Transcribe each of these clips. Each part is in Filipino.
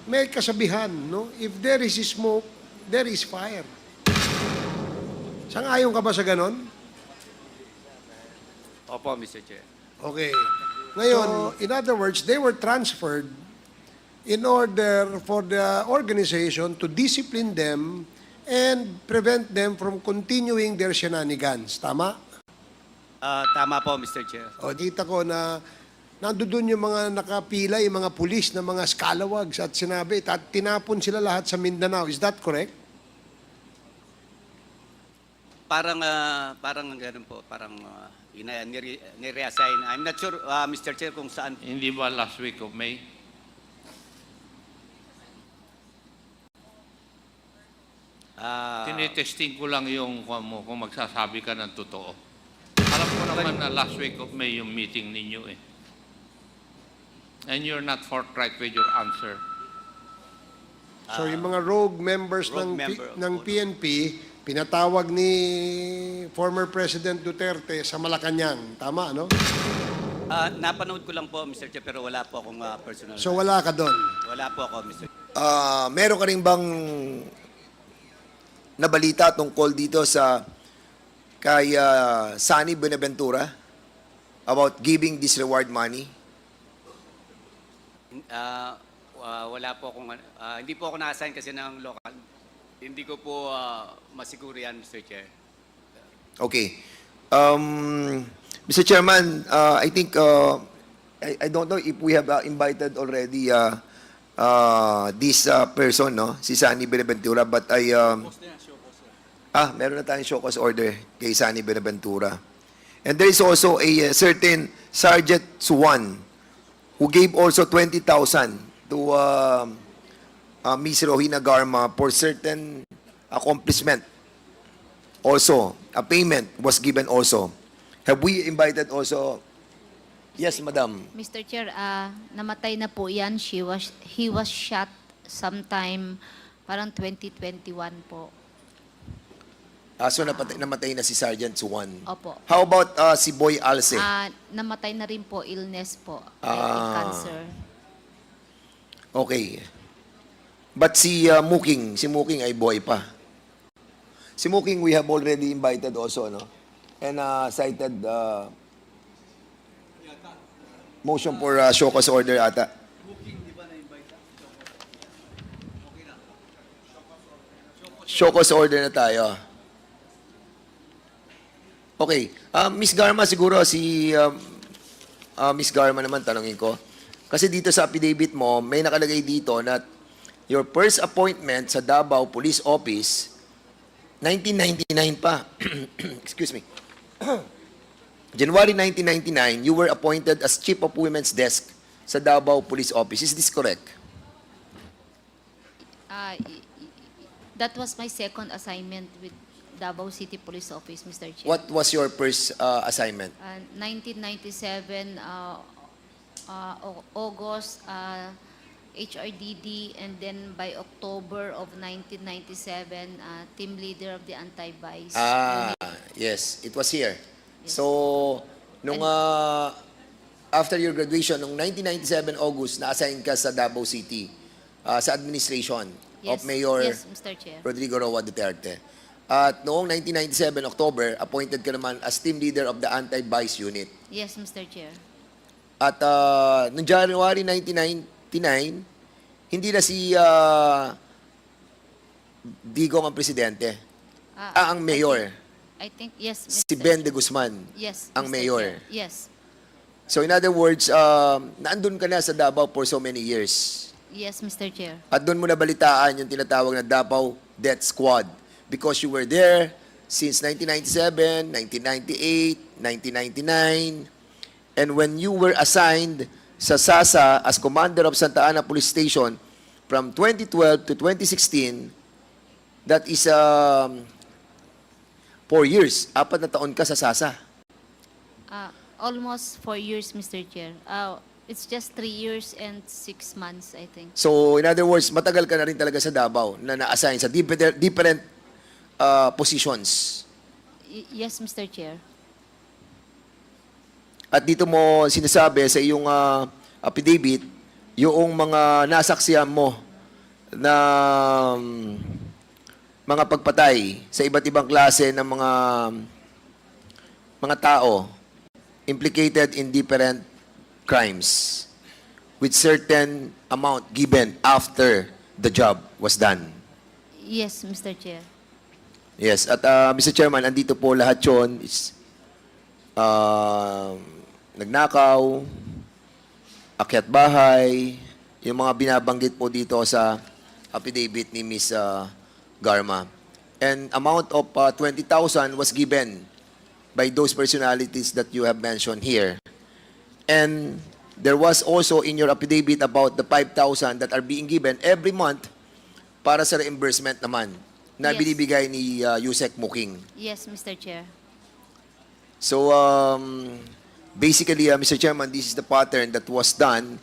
may kasabihan, no? If there is smoke, there is fire. Sang-ayon ka ba sa ganon? Opo, Mr. Chair. Okay. Ngayon, in other words, they were transferred in order for the organization to discipline them and prevent them from continuing their shenanigans. Tama? Tama po, Mr. Chair. O, kita ko na nandoon yung mga nakapila, yung mga pulis na mga scalawags at sinabi, at tinapon sila lahat sa Mindanao. Is that correct? Parang ganun po, parang nire-assign. I'm not sure, Mr. Chair, kung saan. Hindi ba last week of May? Tinitesting ko lang yung kung magsasabi ka ng totoo. Alam ko naman na last week of May yung meeting ninyo eh. And you're not forthright with your answer. So yung mga rogue members rogue ng PNP, pinatawag ni former President Duterte sa Malacanang. Tama, no? Napanood ko lang po, Mr. Chair, pero wala po akong personal. So wala ka doon. Wala po ako, Mr. Meron ka rin bang nabalita tungkol dito sa kay Sunny Buenaventura about giving this reward money? Wala po akong, hindi po ako na-assign kasi ng local. Hindi ko po masiguro yan, Mr. Chair. Okay. Mr. Chairman, I think, I don't know if we have invited already this person, no? Si Sunny Buenaventura, but meron na tayong show cause order kay Sunny Buenaventura. And there is also a certain Sergeant Suwan who gave also 20,000 to Ms. Rohina Garma for certain accomplishment. Also, a payment was given also. Have we invited also? Yes, Madam. Mr. Chair, namatay na po yan. He was shot sometime parang 2021 po. So namatay na si Sergeant Suwan. Opo. How about si Boy Alce? Namatay na rin po, illness po. Cancer. Okay. But si Muking ay boy pa. Si Muking we have already invited also, no? And cited motion for show cause order ata. Show cause order na tayo. Okay. Miss Garma siguro, Miss Garma naman tanongin ko. Kasi dito sa affidavit mo, may nakalagay dito na your first appointment sa Davao Police Office, 1999 pa. Excuse me. January 1999, you were appointed as Chief of Women's Desk sa Davao Police Office. Is this correct? That was my second assignment with Davao City Police Office, Mr. Chair. What was your first assignment? 1997, August, HRDD, and then by October of 1997, team leader of the anti-vice. Yes, it was here. Yes. So, nung after your graduation, nung 1997 August, na-assign ka sa Davao City sa administration of Mayor Yes, Mr. Chair. Rodrigo Roa Duterte. At noong 1997 October, appointed ka naman as team leader of the anti-vice unit. Yes, Mr. Chair. At noong January 1999, hindi na si Digong ang presidente. Ang mayor. I think, yes, Mr. Si Ben de Guzman Yes, ang Mr. mayor. Chair. Yes. So in other words, naandun ka na sa Davao for so many years. Yes, Mr. Chair. At doon mo nabalitaan yung tinatawag na Davao Death Squad because you were there since 1997, 1998, 1999. And when you were assigned sa SASA as Commander of Santa Ana Police Station from 2012 to 2016, that is 4 years. 4 na taon ka sa SASA. Almost 4 years, Mr. Chair. It's just 3 years and 6 months, I think. So, in other words, matagal ka na rin talaga sa Davao na na-assign sa different positions. Yes, Mr. Chair. At dito mo sinasabi sa iyong affidavit, yung mga nasaksihan mo na mga pagpatay sa iba't ibang klase ng mga tao implicated in different crimes with certain amount given after the job was done. Yes, Mr. Chair. Yes, at Mr. Chairman, andito po lahat yun. Nagnakaw, akyat bahay, yung mga binabanggit po dito sa affidavit ni Ms. Garma. And amount of 20,000 was given by those personalities that you have mentioned here. And there was also in your affidavit about the 5,000 that are being given every month para sa reimbursement naman na Yes. binibigay ni Yusek Muking. Yes, Mr. Chair. So, basically, Mr. Chairman, this is the pattern that was done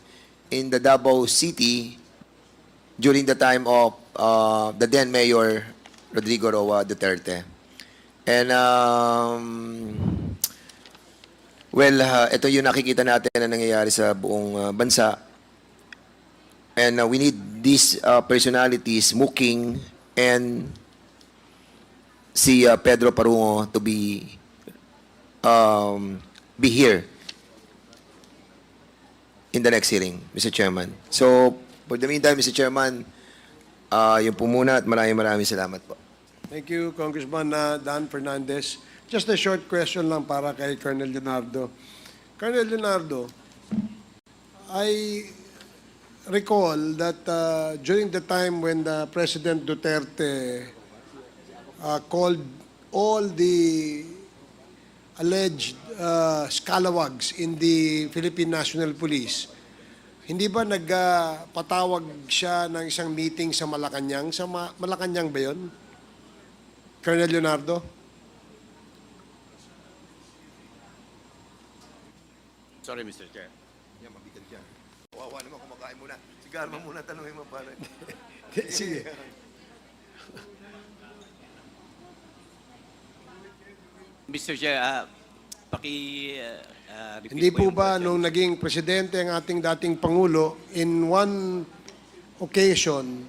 in the Davao City during the time of the then Mayor Rodrigo Roa Duterte. And, ito yung nakikita natin na nangyayari sa buong bansa. And we need these personalities, Muking and si Pedro Parungo, to be here in the next hearing, Mr. Chairman. So, for the meantime, Mr. Chairman, yun po muna at maraming salamat po. Thank you, Congressman Dan Fernandez. Just a short question lang para kay Colonel Leonardo. Colonel Leonardo, I recall that during the time when the President Duterte called all the alleged scalawags in the Philippine National Police, hindi ba nagpatawag siya ng isang meeting sa Malacanang? Sa Malacanang ba yun? Colonel Leonardo? Sorry, Mr. Chair. Yan, mabigat yan. Kawawa naman, kumakain muna. Si Garma muna, tanongin mo para. Sige. Mr. Chair, repeat Hindi po yung ba question. nung naging presidente ang ating dating Pangulo, in one occasion,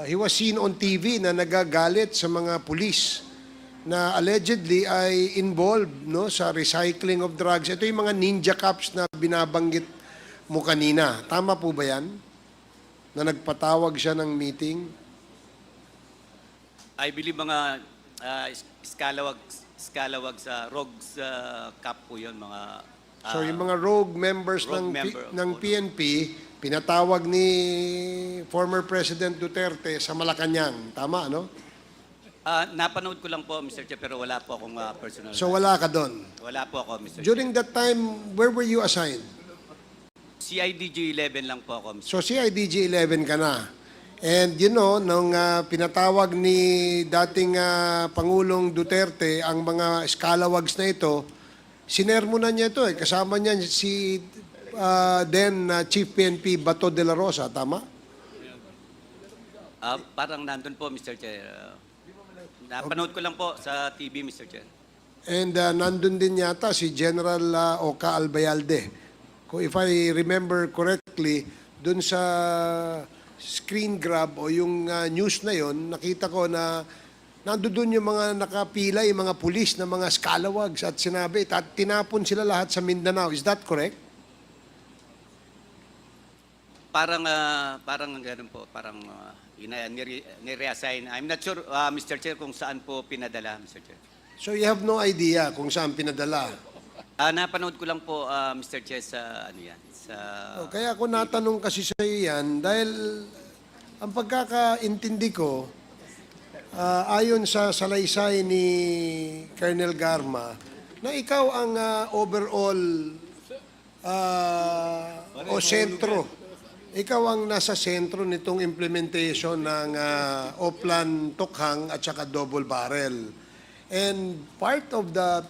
he was seen on TV na nagagalit sa mga pulis na allegedly ay involved sa recycling of drugs. Ito yung mga ninja cops na binabanggit mo kanina. Tama po ba yan? Na nagpatawag siya ng meeting? I believe mga scalawag sa rogues cap po yun, mga... So yung mga rogue members rogue ng, member, ng opo. PNP, pinatawag ni former President Duterte sa Malacanang. Tama, no? napanood ko lang po, Mr. Chair, pero wala po akong personal. So wala ka doon. Wala po ako, Mr. During that time, where were you assigned? Chair. CIDG 11 lang po ako, Mr. So CIDG 11 ka na. And you know, nung pinatawag ni dating Pangulong Duterte ang mga scalawags na ito, sinermonan niya ito eh. Kasama niya si then Chief PNP Bato de la Rosa, tama? Parang nandun po, Mr. Chair. Napanood ko lang po sa TV, Mr. Chair. And nandun din yata si General Oka Albayalde. Kung if I remember correctly, dun sa screen grab o yung news na yon, nakita ko na nandun yung mga nakapila, yung mga pulis na mga scalawags at sinabi, tinapon sila lahat sa Mindanao. Is that correct? Parang ganun po, parang nireassign. I'm not sure, Mr. Chair, kung saan po pinadala, Mr. Chair. So you have no idea kung saan pinadala. Napanood ko lang po, Mr. Chair, sa ano yan, sa... Kaya ako natanong kasi sa iyo yan dahil ang pagkakaintindi ko, ayon sa salaysay ni Colonel Garma, na ikaw ang overall o sentro. Ikaw ang nasa sentro nitong implementation ng Oplan Tokhang at saka Double Barrel. And part of the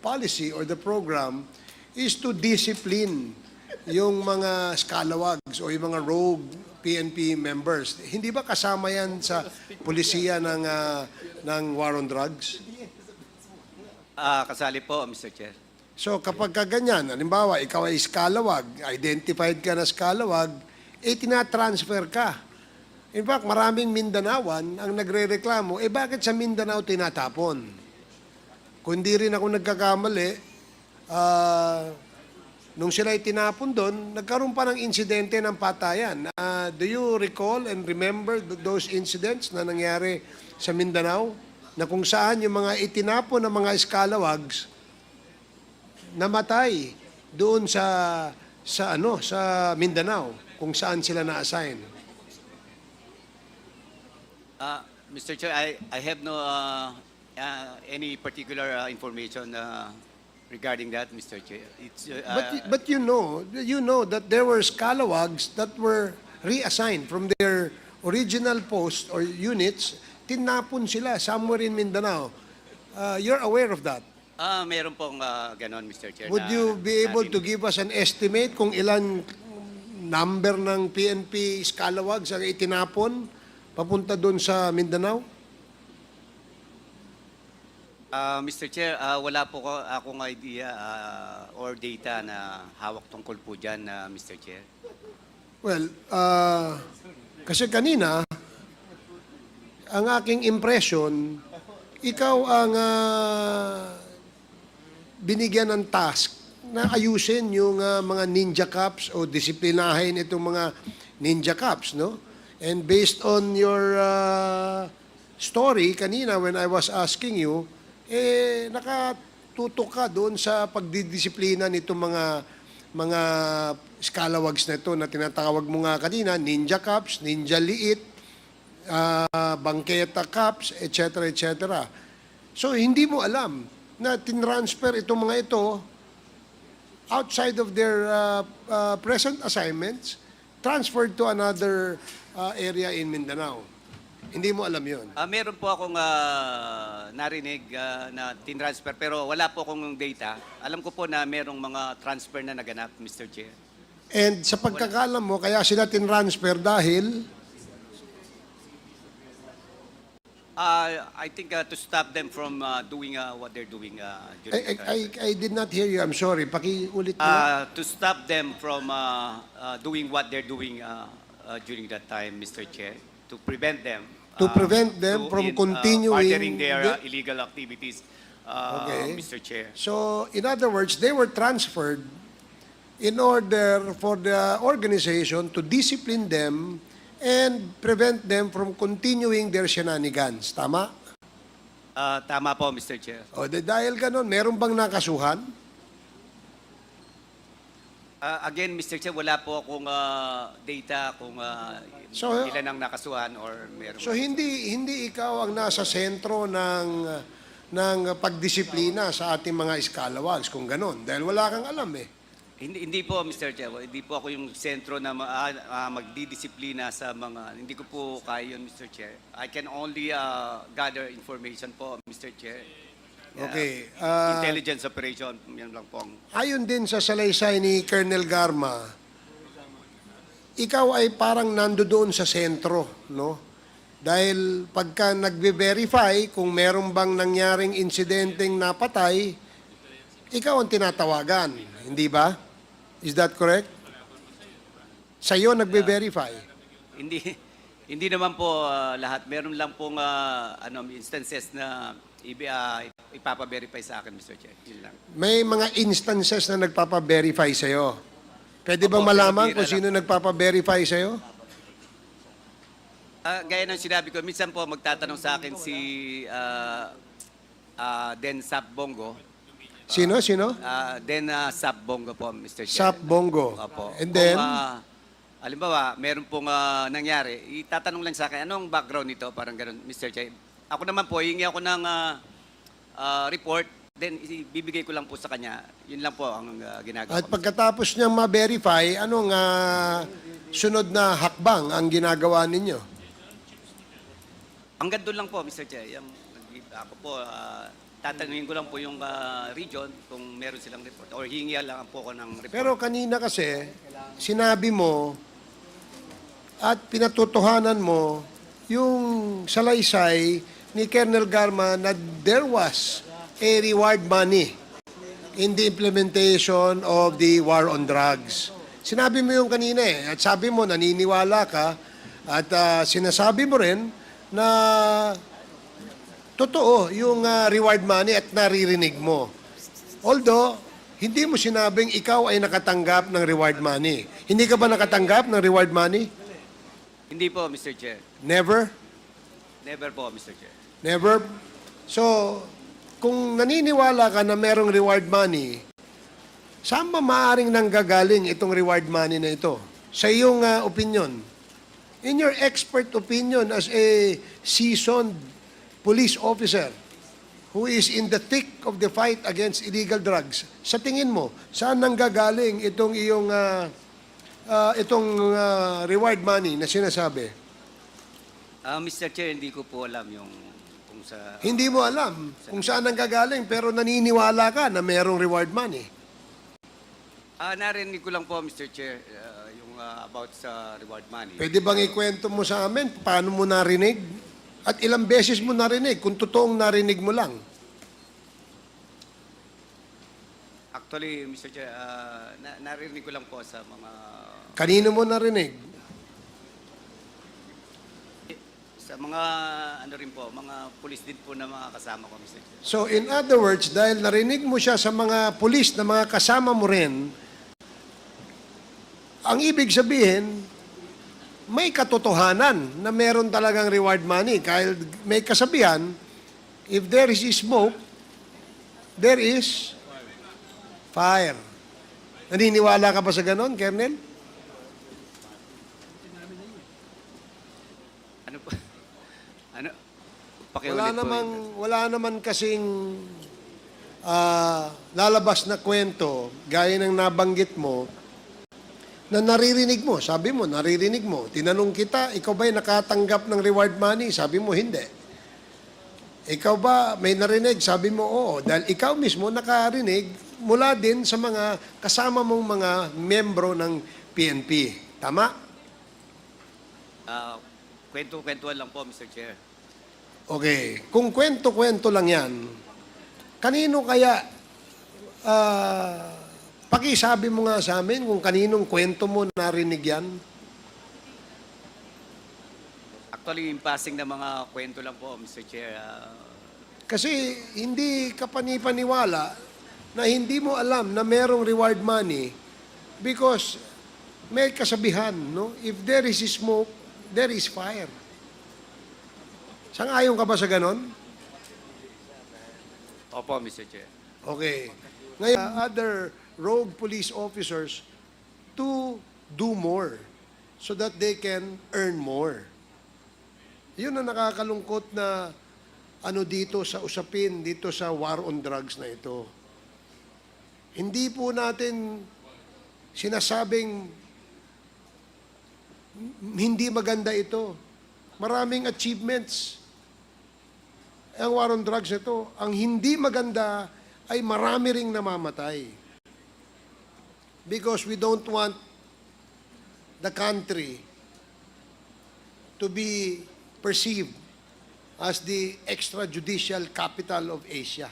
policy or the program is to discipline yung mga scalawags o yung mga rogue PNP members. Hindi ba kasama yan sa pulisiya ng war on drugs? kasali po, Mr. Chair. So kapag kaganyan, halimbawa, ikaw ay scalawag, identified ka na scalawag, tinatransfer ka. In fact, maraming Mindanaoan ang nagre-reklamo, bakit sa Mindanao tinatapon? Kung di rin ako nagkakamali, nung sila tinapon doon, nagkaroon pa ng insidente ng patayan. Do you recall and remember those incidents na nangyari sa Mindanao? Na kung saan yung mga itinapon ng mga scalawags namatay doon sa Mindanao, kung saan sila na-assign. Mr. Chair, I have no any particular information regarding that, Mr. Chair. It's, But you know that there were scalawags that were reassigned from their original post or units, tinapon sila somewhere in Mindanao. You're aware of that. meron pong ganon, Mr. Chair. Would you be able to give us an estimate kung ilan number ng PNP scalawags ang itinapon papunta doon sa Mindanao? Mr. Chair, wala po akong idea or data na hawak tungkol po dyan, Mr. Chair. Well, kasi kanina, ang aking impression, ikaw ang binigyan ng task na ayusin yung mga ninja cops o disiplinahin itong mga ninja cops, no? And based on your story kanina when I was asking you, nakatutok ka doon sa pagdidisiplina nitong mga scalawags na ito na tinatawag mo nga kanina, ninja cops, ninja liit, bangketa cops, etc. etc. So hindi mo alam na tinransfer itong mga ito outside of their present assignments, transferred to another area in Mindanao. Hindi mo alam yun. Meron po akong narinig na tinransfer pero wala po akong data. Alam ko po na merong mga transfer na naganap, Mr. Chair. And sa pagkakalam mo, kaya sila tinransfer dahil I think to stop them from doing what they're doing during the time. I did not hear you. I'm sorry. Pakiulit mo. To stop them from doing what they're doing during that time, Mr. Chair. To prevent them. From continuing furthering their illegal activities, Okay. Mr. Chair. So, in other words, they were transferred in order for the organization to discipline them and prevent them from continuing their shenanigans. Tama? Tama po, Mr. Chair. O, dahil ganun, meron bang nakasuhan? Again, Mr. Chair, wala po akong data kung So, ilan ang nakasuhan or meron. So, hindi ikaw ang nasa sentro ng pagdisiplina sa ating mga scalawags, kung ganun. Dahil wala kang alam eh. Hindi po, Mr. Chair. Hindi po ako yung sentro na magdidisiplina sa mga... Hindi ko po kaya yun, Mr. Chair. I can only gather information po, Mr. Chair. Okay. Intelligence operation, yan lang po. Ayon din sa salaysay ni Colonel Garma, ikaw ay parang nandoon sa sentro, no? Dahil pagka nagbe-verify kung meron bang nangyaring insidenteng napatay, ikaw ang tinatawagan, hindi ba? Is that correct? Sa'yo nagbe-verify. Hindi naman po lahat. Meron lang pong instances na ipapa-verify sa akin, Mr. Chair. Yun lang. May mga instances na nagpapa-verify sa'yo. Pwede bang Opo, malaman pero kung sino nagpapa-verify sa'yo? Gaya ng sinabi ko, minsan po magtatanong sa akin si Den Sap Bongo. Sino? Den Sap Bongo po, Mr. Chair. Sap Bongo. Opo. And then? Kung, halimbawa, meron pong nangyari, itatanong lang sa akin, anong background nito? Parang ganun, Mr. Chair. Ako naman po, hingi ako ng report, then bibigay ko lang po sa kanya. Yun lang po ang ginagawa At ko. pagkatapos niyang ma-verify, anong sunod na hakbang ang ginagawa ninyo? Hanggang doon lang po, Mr. Chair. Ako po, tatanungin ko lang po yung region kung meron silang report. Or hingi lang po ako ng report. Pero kanina kasi, sinabi mo at pinatotohanan mo yung salaysay ni Colonel Garma na there was a reward money in the implementation of the war on drugs. Sinabi mo yung kanina eh, at sabi mo naniniwala ka at sinasabi mo rin na totoo yung reward money at naririnig mo. Although, hindi mo sinabing ikaw ay nakatanggap ng reward money. Hindi ka ba nakatanggap ng reward money? Hindi po, Mr. Chair. Never? Never po, Mr. Chair. Never? So, kung naniniwala ka na merong reward money, saan ba maaaring nanggagaling itong reward money na ito? Sa iyong opinion. In your expert opinion as a seasoned police officer who is in the thick of the fight against illegal drugs, sa tingin mo, saan nanggagaling itong iyong reward money na sinasabi? Mr. Chair, hindi ko po alam yung kung sa... Hindi mo alam kung saan nanggagaling pero naniniwala ka na merong reward money. Narinig ko lang po, Mr. Chair, yung about sa reward money. Pwede bang ikwento mo sa amin paano mo narinig? At ilang beses mo narinig kung totoong narinig mo lang? Actually, Mr. Chair, narinig ko lang po sa mga... Kanino mo narinig? Sa mga, ano rin po, mga pulis din po na mga kasama ko, Mr. Chair. So in other words, dahil narinig mo siya sa mga pulis na mga kasama mo rin, ang ibig sabihin, may katotohanan na meron talagang reward money. Kahit may kasabihan, if there is smoke, there is fire. Naniniwala ka ba sa ganon, Colonel? Ano po? Ano? Pakiulit po. Wala naman kasing lalabas na kwento, gaya ng nabanggit mo, na naririnig mo. Sabi mo, naririnig mo. Tinanong kita, ikaw ba'y nakatanggap ng reward money? Sabi mo, hindi. Ikaw ba may narinig? Sabi mo, oo. Dahil ikaw mismo nakarinig mula din sa mga kasama mong mga membro ng PNP. Tama? Kwento-kwentuhan lang po, Mr. Chair. Okay. Kung kwento-kwento lang yan, kanino kaya, pakisabi mo nga sa amin kung kaninong kwento mo narinig yan? Actually, yung passing na mga kwento lang po, Mr. Chair. Kasi hindi ka panipaniwala na hindi mo alam na merong reward money because may kasabihan, no? If there is smoke, there is fire. Sang-ayon ka ba sa ganon? Opo, Mr. Chair. Okay. Ngayon, other rogue police officers to do more so that they can earn more. Yun ang nakakalungkot na ano dito sa usapin, dito sa war on drugs na ito. Hindi po natin sinasabing hindi maganda ito. Maraming achievements ang war on drugs na ito. Ang hindi maganda ay marami ring namamatay. Because we don't want the country to be perceived as the extrajudicial capital of Asia.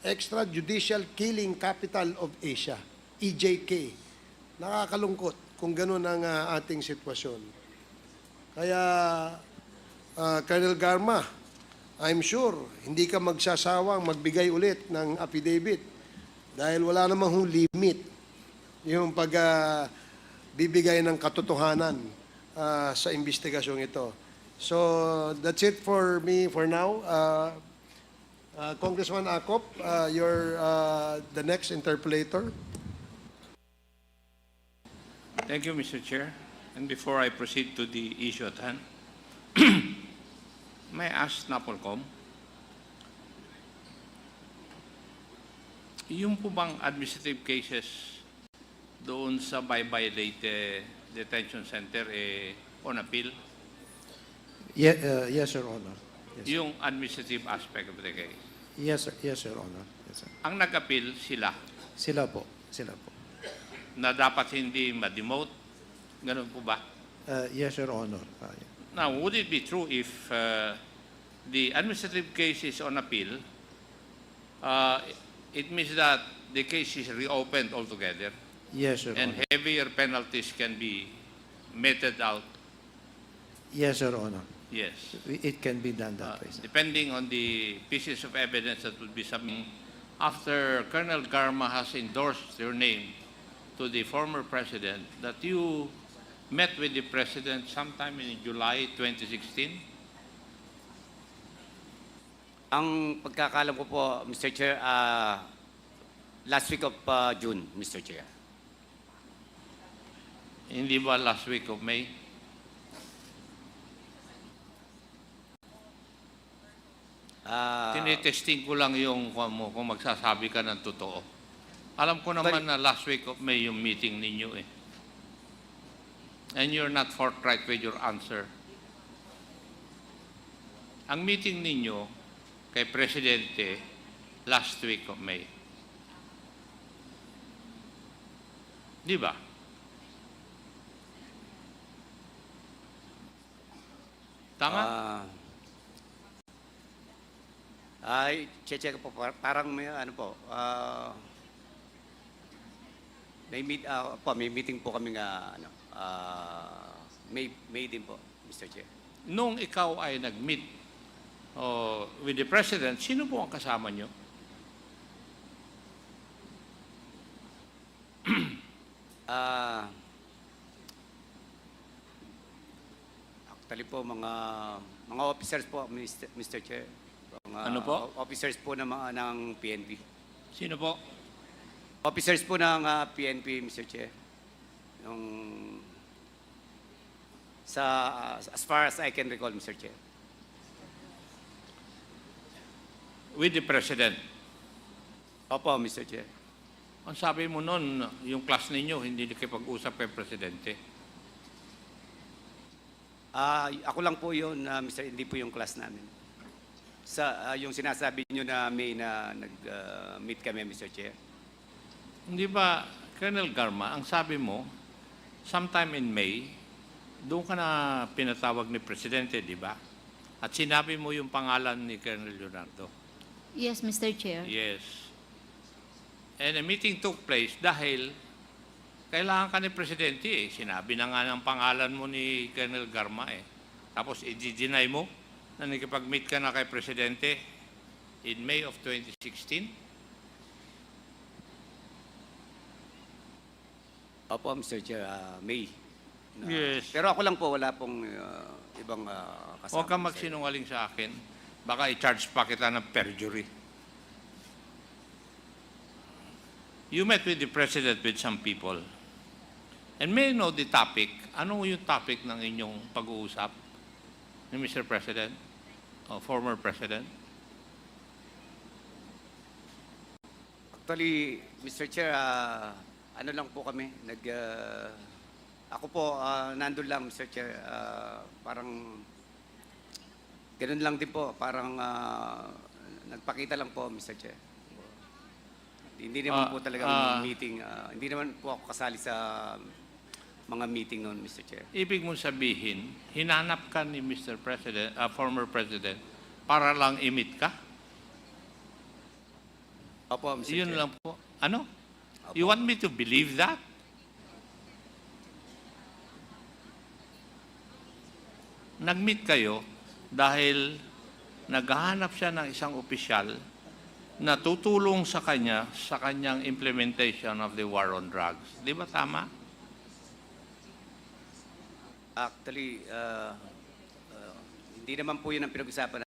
Extrajudicial killing capital of Asia. EJK. Nakakalungkot kung ganun ang ating sitwasyon. Kaya, Colonel Garma, I'm sure hindi ka magsasawang magbigay ulit ng affidavit dahil wala namang limit yung pagbibigay ng katotohanan sa investigasyong ito. So, that's it for me for now. Congressman Acop, you're the next interpolator. Thank you, Mr. Chair. And before I proceed to the issue at hand, may I ask NAPOLCOM, yung po bang administrative cases doon sa Baybay Leyte Detention Center on appeal? Yes, Your Honor. Yes, Yung administrative aspect of the case. yes, sir. Yes, Your Honor. Yes, sir. Ang nag-appeal sila Sila po. Sila po. na dapat hindi ma-demote. Ganun po ba? Yes, Your Honor. Yeah. Now, would it be true if the administrative case is on appeal, it means that the case is reopened altogether Yes, Your and Honor. heavier penalties can be meted out. Yes, Your Honor. Yes. It can be done that way, sir. Depending on the pieces of evidence that will be submitted. After Colonel Garma has endorsed your name to the former president, that you met with the president sometime in July 2016? Ang pagkakalam ko po, Mr. Chair, last week of June, Mr. Chair. Hindi ba last week of May? Tinitesting ko lang yung kung magsasabi ka ng totoo. Alam ko naman na last week of May yung meeting ninyo eh. And you're not forthright with your answer. Ang meeting ninyo kay Presidente last week of May. Di ba? Tama? Ay, check po, parang may ano po, may meeting po kami nga, May din po, Mr. Chair. Nung ikaw ay nag-meet with the President, sino po ang kasama nyo? Actually po, mga officers po, Mr. Chair. Mga Ano po? Officers po ng PNP. Sino po? Officers po ng PNP, Mr. Chair. As far as I can recall, Mr. Chair. With the President. Opo, Mr. Chair. Ang sabi mo noon, yung class ninyo, hindi nakipag-usap kay Presidente. Ako lang po yun, Mr. Hindi po yung class namin. Yung sinasabi nyo na may na nag-meet kami, Mr. Chair. Hindi ba, Colonel Garma, ang sabi mo, sometime in May, doon ka na pinatawag ni Presidente, di ba? At sinabi mo yung pangalan ni Colonel Leonardo. Yes, Mr. Chair. Yes. And a meeting took place dahil kailangan ka ni Presidente eh. Sinabi na nga ng pangalan mo ni Colonel Garma eh. Tapos i-deny mo na nakipag-meet ka na kay Presidente in May of 2016. Opo, Mr. Chair, May. Yes. Pero ako lang po, wala pong ibang kasama. Huwag kang Mr. magsinungaling sa akin. Baka i-charge pa kita ng perjury. You met with the President with some people. And may I know the topic? Ano yung topic ng inyong pag-uusap ni Mr. President? O former President? Actually, Mr. Chair, ano lang po kami, ako po, nandun lang, Mr. Chair, parang, ganun lang din po, parang, nagpakita lang po, Mr. Chair. Hindi naman po talagang meeting, hindi naman po ako kasali sa mga meeting noon, Mr. Chair. Ibig mong sabihin, hinanap ka ni Mr. President, former President, para lang i-meet ka? Opo, Mr. Yun Chair. lang po. Ano? Opo. You want me to believe that? Nag-meet kayo dahil naghahanap siya ng isang opisyal na tutulong sa kanya sa kanyang implementation of the war on drugs. Di ba tama? Actually, hindi naman po yun ang pinag-usapan